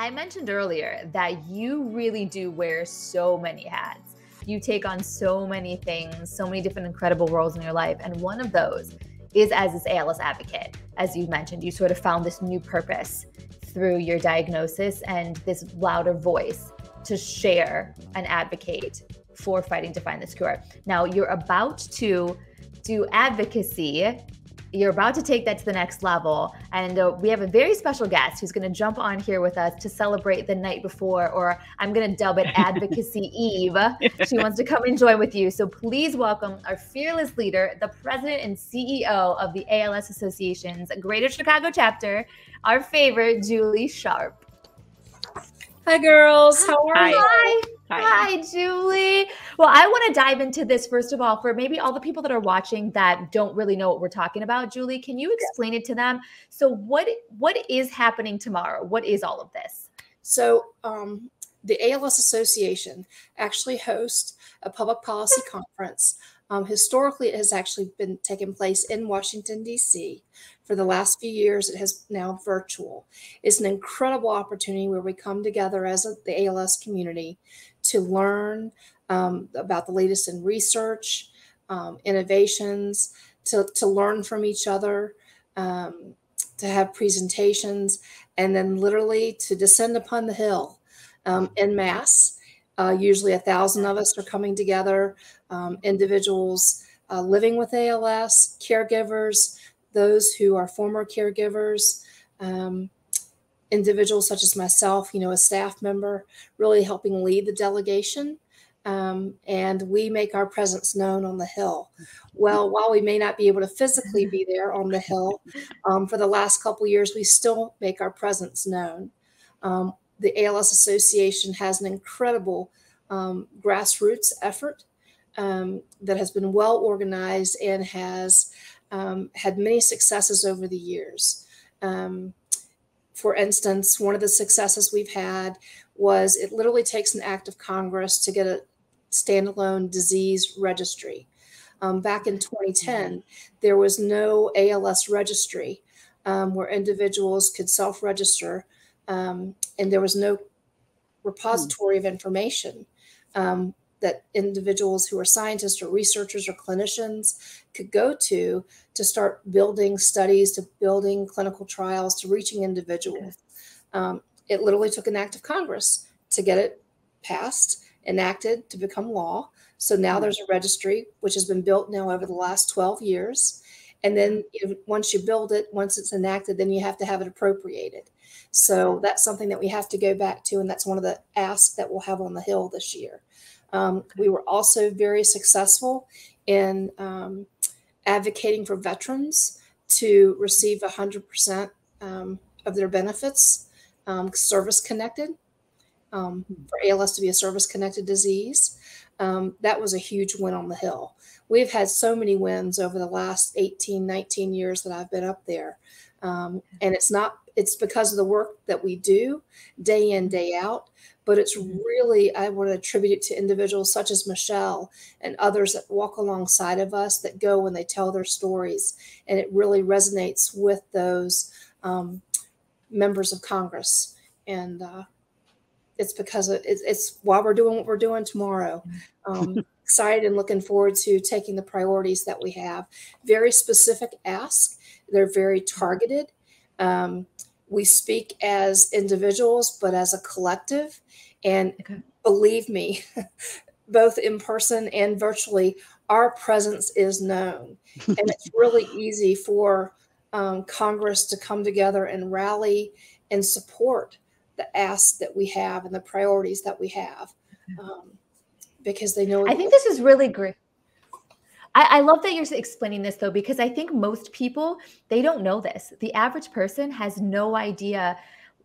I mentioned earlier that you really do wear so many hats. You take on so many things, so many different incredible roles in your life. And one of those is as this ALS advocate. As you mentioned, you sort of found this new purpose through your diagnosis and this louder voice to share and advocate for fighting to find this cure. Now, you're about to do advocacy. You're about to take that to the next level. And we have a very special guest who's going to jump on here with us to celebrate the night before, or I'm going to dub it Advocacy Eve. She wants to come and join with you. So please welcome our fearless leader, the president and CEO of the ALS Association's Greater Chicago chapter, our favorite, Julie Sharp. Hi, girls. How are you? Hi, Julie. Well, I want to dive into this, first of all, for maybe all the people that are watching that don't really know what we're talking about. Julie, can you explain it to them? So what is happening tomorrow? What is all of this? So the ALS Association actually hosts a public policy conference. Historically, it has actually been taking place in Washington, D.C. For the last few years, it has now virtual. It's an incredible opportunity where we come together as the ALS community to learn about the latest in research, innovations, to learn from each other, to have presentations, and then literally to descend upon the hill en masse. Usually 1,000 of us are coming together, individuals living with ALS, caregivers, those who are former caregivers, individuals such as myself, a staff member, really helping lead the delegation. And we make our presence known on the Hill. Well, while we may not be able to physically be there on the Hill, for the last couple of years, we still make our presence known. The ALS Association has an incredible grassroots effort that has been well organized and has had many successes over the years. For instance, one of the successes we've had was it literally takes an act of Congress to get a standalone disease registry. Back in 2010, there was no ALS registry where individuals could self-register, and there was no repository of information that individuals who are scientists or researchers or clinicians could go to start building studies, to building clinical trials, to reaching individuals. It literally took an act of Congress to get it passed, enacted, to become law. So now there's a registry, which has been built now over the last 12 years. And then once you build it, once it's enacted, then you have to have it appropriated. So that's something that we have to go back to. And that's one of the asks that we'll have on the Hill this year. We were also very successful in advocating for veterans to receive 100% of their benefits, service-connected, for ALS to be a service-connected disease. That was a huge win on the Hill. We've had so many wins over the last 18, 19 years that I've been up there. And it's because of the work that we do day in, day out. But it's really, I want to attribute it to individuals such as Michelle and others that walk alongside of us, that go and they tell their stories. And it really resonates with those members of Congress. And it's because it's why we're doing what we're doing tomorrow. Excited and looking forward to taking the priorities that we have. Very specific asks. They're very targeted. We speak as individuals, but as a collective. And believe me, both in person and virtually, our presence is known. And it's really easy for Congress to come together and rally and support the asks that we have and the priorities that we have, because they know. I think this is really great. I love that you're explaining this, though, because I think most people, they don't know this. The average person has no idea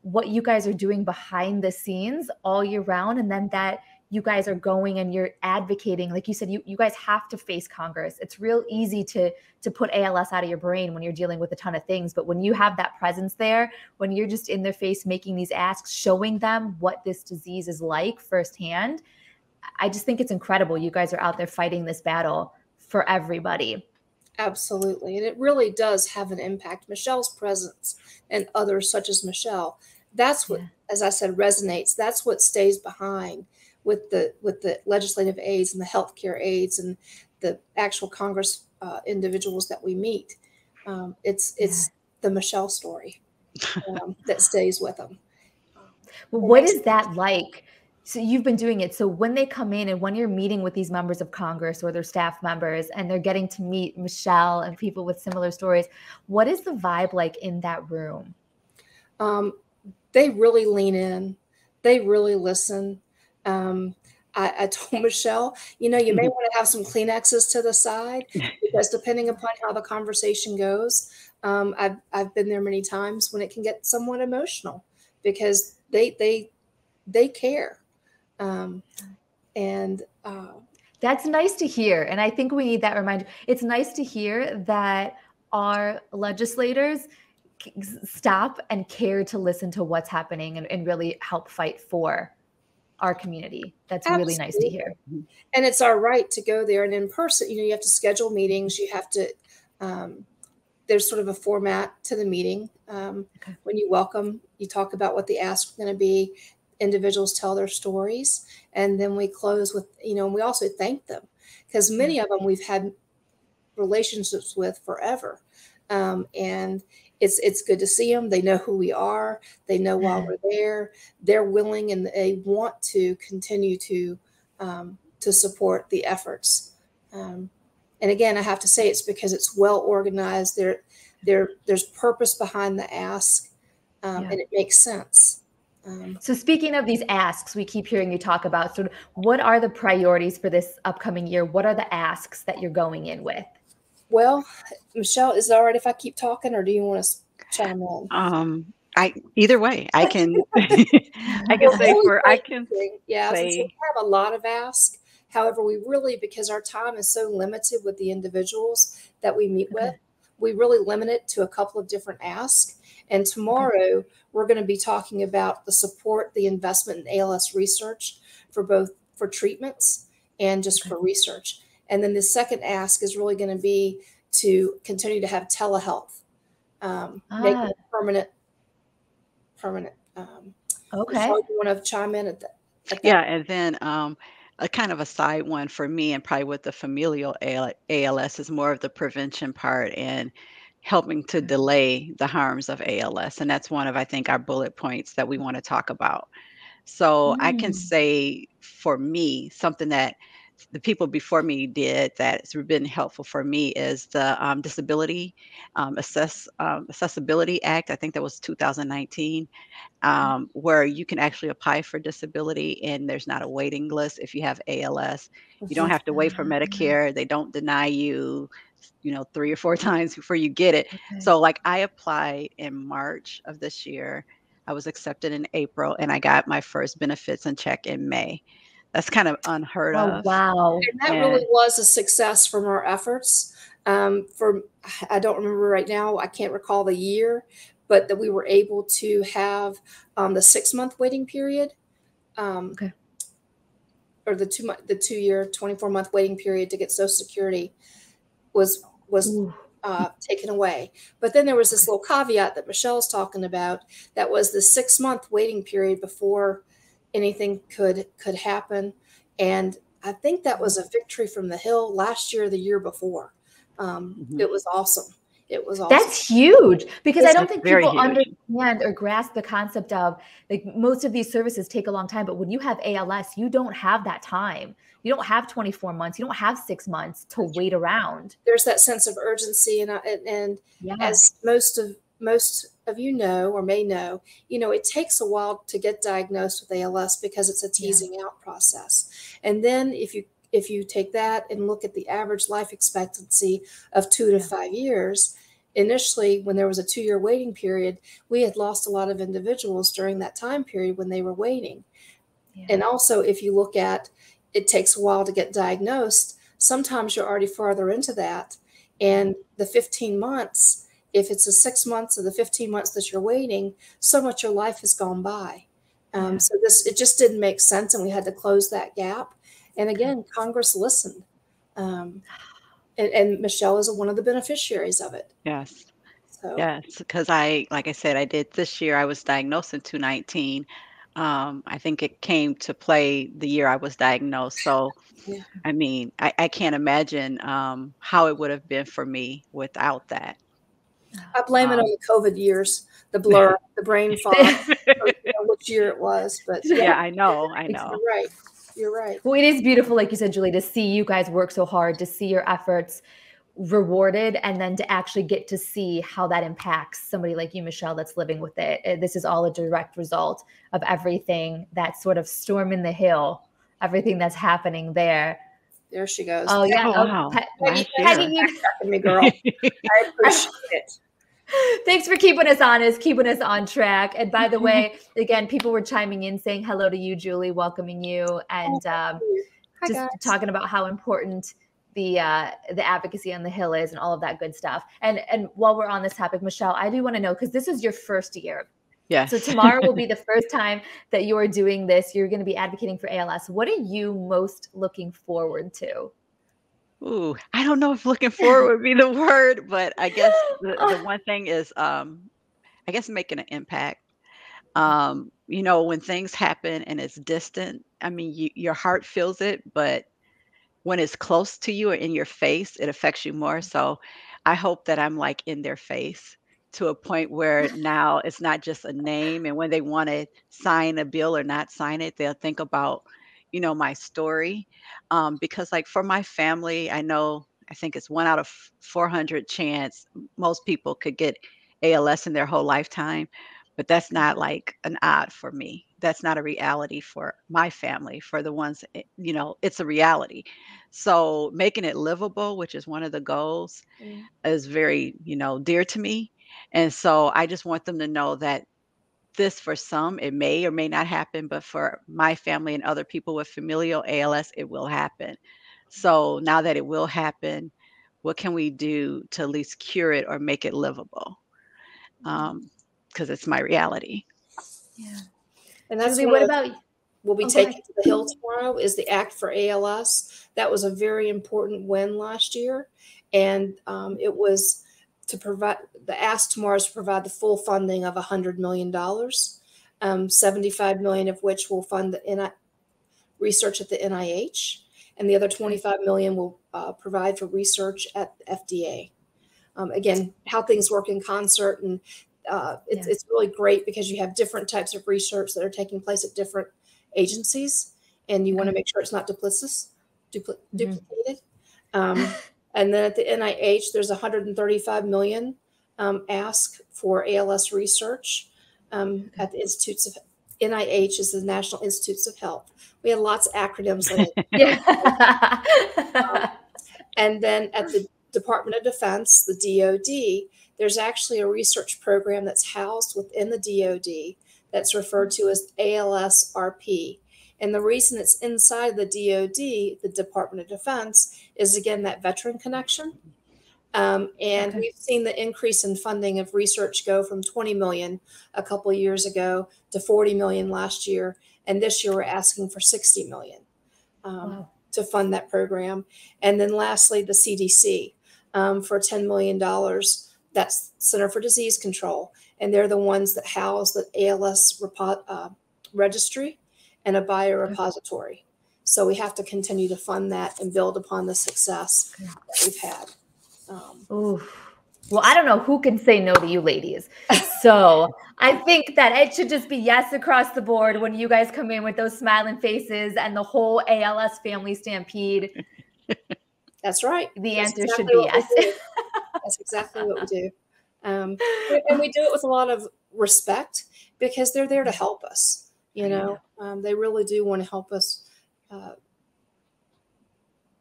what you guys are doing behind the scenes all year round. And then that you guys are going and you're advocating. Like you said, you guys have to face Congress. It's real easy to put ALS out of your brain when you're dealing with a ton of things. But when you have that presence there, when you're just in their face making these asks, showing them what this disease is like firsthand, I just think it's incredible. You guys are out there fighting this battle for everybody. Absolutely. And it really does have an impact. Michelle's presence and others such as Michelle, that's what, as I said, resonates. That's what stays behind with the legislative aides and the healthcare aides and the actual Congress individuals that we meet. It's the Michelle story that stays with them. Well, what is that like? So you've been doing it. So when they come in and when you're meeting with these members of Congress or their staff members and they're getting to meet Michelle and people with similar stories, what is the vibe like in that room? They really lean in. They really listen. I told Michelle, you may want to have some Kleenexes to the side because depending upon how the conversation goes, I've been there many times when it can get somewhat emotional because they care. That's nice to hear. And I think we need that reminder. It's nice to hear that our legislators stop and care to listen to what's happening and really help fight for our community. That's really nice to hear. And it's our right to go there and in person, you have to schedule meetings. You have to, there's sort of a format to the meeting. When you welcome, you talk about what the ask is going to be. Individuals tell their stories, and then we close with, and we also thank them because many of them we've had relationships with forever. And it's good to see them. They know who we are. They know why we're there. They're willing and they want to continue to support the efforts. And again, I have to say it's because it's well organized. There's purpose behind the ask, and it makes sense. So speaking of these asks, we keep hearing you talk about sort of what are the priorities for this upcoming year? What are the asks that you're going in with? Well, Michelle, is it all right if I keep talking or do you want to chime in? Either way, I can, I can say we have a lot of asks. However, we really, because our time is so limited with the individuals that we meet with, we really limit it to a couple of different asks. And tomorrow we're going to be talking about the support, the investment in ALS research for treatments and just for research. And then the second ask is really going to be to continue to have telehealth, make it permanent. Michelle, you want to chime in at that? Yeah, and then a kind of a side one for me and probably with the familial ALS is more of the prevention part and helping to delay the harms of ALS. And that's one of, I think, our bullet points that we want to talk about. So I can say for me, something that the people before me did that's been helpful for me is the Disability Accessibility Act. I think that was 2019, where you can actually apply for disability and there's not a waiting list if you have ALS. You don't have to wait for Medicare. They don't deny you, 3 or 4 times before you get it. So like I applied in March of this year. I was accepted in April and I got my first benefits and check in May. That's kind of unheard of. Wow. And that really was a success from our efforts. I don't remember right now, I can't recall the year, but that we were able to have the 6-month waiting period, or the 2-year, 24-month waiting period to get Social Security was taken away. But then there was this little caveat that Michelle's talking about. That was the 6-month waiting period before anything could happen. And I think that was a victory from the Hill last year, or the year before. It was awesome. It was awesome. That's huge because I don't think people understand or grasp the concept of like most of these services take a long time, but when you have ALS, you don't have that time. You don't have 24 months. You don't have 6 months to wait around. There's that sense of urgency, and as most of you know or may know, it takes a while to get diagnosed with ALS because it's a teasing out process. And then if you take that and look at the average life expectancy of 2 to 5 years, initially when there was a 2-year waiting period, we had lost a lot of individuals during that time period when they were waiting. And also if you look at it takes a while to get diagnosed, sometimes you're already farther into that. And the 15 months, if it's the 6 months or the 15 months that you're waiting, so much your life has gone by. So it just didn't make sense, and we had to close that gap. And again, Congress listened, and Michelle is one of the beneficiaries of it. Yes. So Yes, because like I said, I did this year. I was diagnosed in 2019. I think it came to play the year I was diagnosed. So, yeah, I mean, I can't imagine how it would have been for me without that. I blame it on Um, the COVID years, the blur, the brain fog, or, which year it was. But yeah, yeah, I know, I know. you're right. You're right. Well, it is beautiful, like you said, Julie, to see you guys work so hard, to see your efforts rewarded, and then to actually get to see how that impacts somebody like you, Michelle, that's living with it. This is all a direct result of everything that sort of storm in the hill, everything that's happening there. There she goes. Oh yeah. Oh, Oh, wow. Peggy, Last thanks for year. backtracking me, girl. I appreciate it. Thanks for keeping us honest, keeping us on track. And by the way, again, people were chiming in saying hello to you, Julie, welcoming you, and Hi, just guys. talking about how important the advocacy on the Hill is and all of that good stuff. And while we're on this topic, Michelle, I do want to know, because this is your first year. Yes. So tomorrow will be the first time that you're doing this. You're going to be advocating for ALS. What are you most looking forward to? Ooh, I don't know if looking forward would be the word, but I guess the one thing is, I guess making an impact. When things happen and it's distant, I mean, your heart feels it, but when it's close to you or in your face, it affects you more. So I hope that I'm like in their face to a point where now it's not just a name. And when they want to sign a bill or not sign it, they'll think about, my story. Because like for my family, I think it's 1 out of 400 chance most people could get ALS in their whole lifetime. But that's not like an odd for me. That's not a reality for my family. For the ones, it's a reality. So making it livable, which is one of the goals, is very, dear to me. And so I just want them to know that this, for some, it may or may not happen, but for my family and other people with familial ALS, it will happen. So now that it will happen, what can we do to at least cure it or make it livable? Because it's my reality. Yeah. And that's Julie, one what of the about we'll be go taking ahead. to the Hill tomorrow is the Act for ALS. That was a very important win last year, and it was to provide the ask tomorrow is to provide the full funding of $100 million, 75 million of which will fund the research at the NIH, and the other 25 million will provide for research at the FDA. Again, how things work in concert, and it's really great because you have different types of research that are taking place at different agencies, and you want to make sure it's not duplicated. And then at the NIH, there's 135 million ask for ALS research at the Institutes of NIH is the National Institutes of Health. We have lots of acronyms in it. Yeah. And then at the Department of Defense, the DoD, there's actually a research program that's housed within the DoD that's referred to as ALSRP. And the reason it's inside the DoD, the Department of Defense, is again that veteran connection. We've seen the increase in funding of research go from 20 million a couple of years ago to 40 million last year. And this year we're asking for 60 million to fund that program. And then lastly, the CDC for $10 million. That's Center for Disease Control. And they're the ones that house the ALS registry and a biorepository. So we have to continue to fund that and build upon the success that we've had. Well, I don't know who can say no to you ladies. So I think that it should just be yes across the board when you guys come in with those smiling faces and the whole ALS family stampede. That's right. The answer should be yes. That's exactly what we do. And we do it with a lot of respect because they're there to help us. They really do want to help us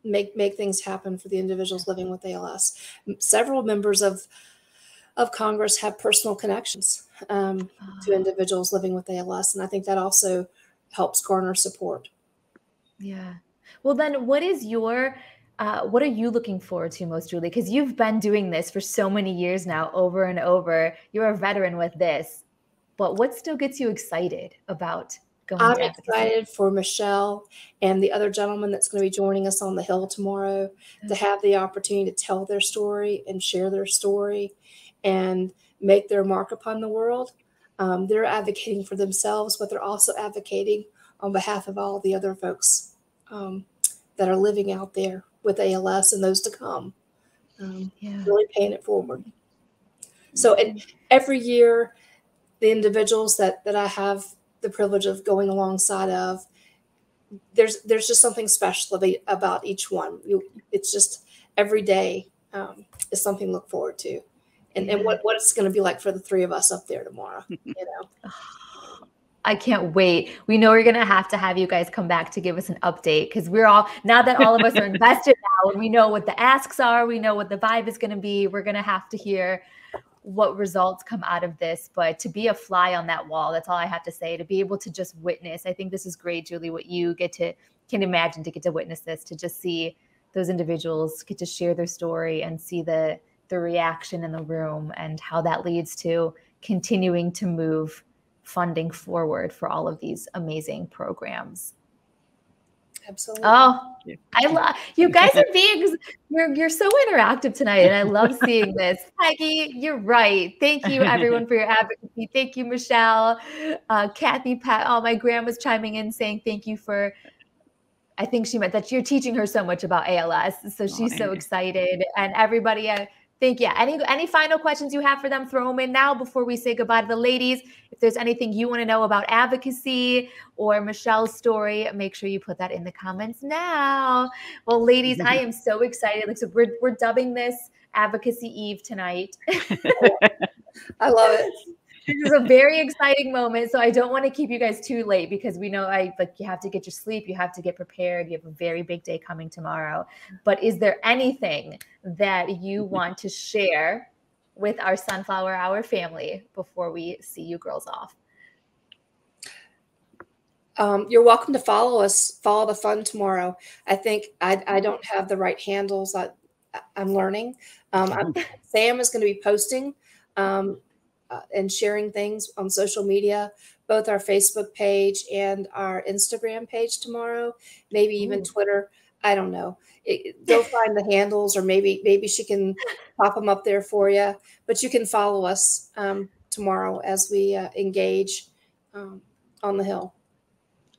make things happen for the individuals living with ALS. Several members of Congress have personal connections to individuals living with ALS, and I think that also helps garner support. Yeah. Well, then what are you looking forward to most, Julie? Because you've been doing this for so many years now, over and over. You're a veteran with this, but what still gets you excited about I'm excited for Michelle and the other gentleman that's going to be joining us on the Hill tomorrow to have the opportunity to tell their story and share their story and make their mark upon the world, they're advocating for themselves, but they're also advocating on behalf of all the other folks that are living out there with ALS and those to come. Really paying it forward. So every year, the individuals that I have the privilege of going alongside of, there's just something special about each one. It's just every day is something to look forward to. And what it's going to be like for the three of us up there tomorrow, you know. I can't wait. We know we're going to have you guys come back to give us an update, because we're all, now that all of us are invested now and we know what the asks are, we know what the vibe is going to be, we're going to have to hear what results come out of this. But to be a fly on that wall, that's all I have to say, to be able to just witness. I think this is great, Julie, what you can imagine to get to witness this, to just see those individuals get to share their story and see the reaction in the room, and how that leads to continuing to move funding forward for all of these amazing programs. Absolutely. Oh, I love you guys are being, you're so interactive tonight, and I love seeing this. Peggy, you're right. Thank you everyone for your advocacy. Thank you, Michelle, Kathy, Pat. Oh, my grandma's chiming in saying thank you for, I think she meant that you're teaching her so much about ALS. So she's so excited. And everybody, thank you. Any final questions you have for them, throw them in now before we say goodbye to the ladies. If there's anything you want to know about advocacy or Michelle's story, make sure you put that in the comments now. Well, ladies, I am so excited. Like, so we're dubbing this Advocacy Eve tonight. I love it. This is a very exciting moment. So I don't want to keep you guys too late, because we know you have to get your sleep. You have to get prepared. You have a very big day coming tomorrow. But is there anything that you want to share with our Sunflower Hour family before we see you girls off? You're welcome to follow us, follow the fun tomorrow. I think I don't have the right handles. I'm learning. Sam is going to be posting and sharing things on social media, both our Facebook page and our Instagram page tomorrow, maybe even Twitter. I don't know. Go find the handles, or maybe she can pop them up there for you. But you can follow us tomorrow as we engage on the Hill.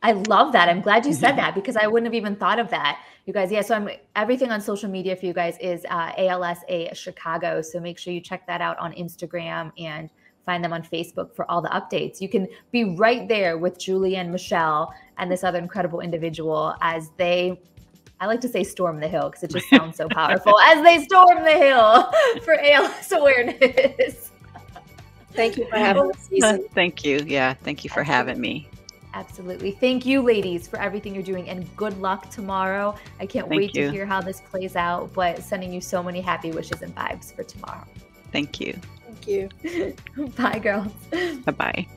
I love that. I'm glad you said that, because I wouldn't have even thought of that. You guys, so everything on social media for you guys is ALSA Chicago. So make sure you check that out on Instagram and find them on Facebook for all the updates. You can be right there with Julie and Michelle and this other incredible individual as they, I like to say storm the hill, because it just sounds so powerful, as they storm the hill for ALS awareness. Thank you for having us, Susan. Thank you. Yeah, thank you for having me. Absolutely. Thank you, ladies, for everything you're doing, and good luck tomorrow. I can't wait to hear how this plays out, but sending you so many happy wishes and vibes for tomorrow. Thank you. Thank you. Bye, girls. Bye-bye.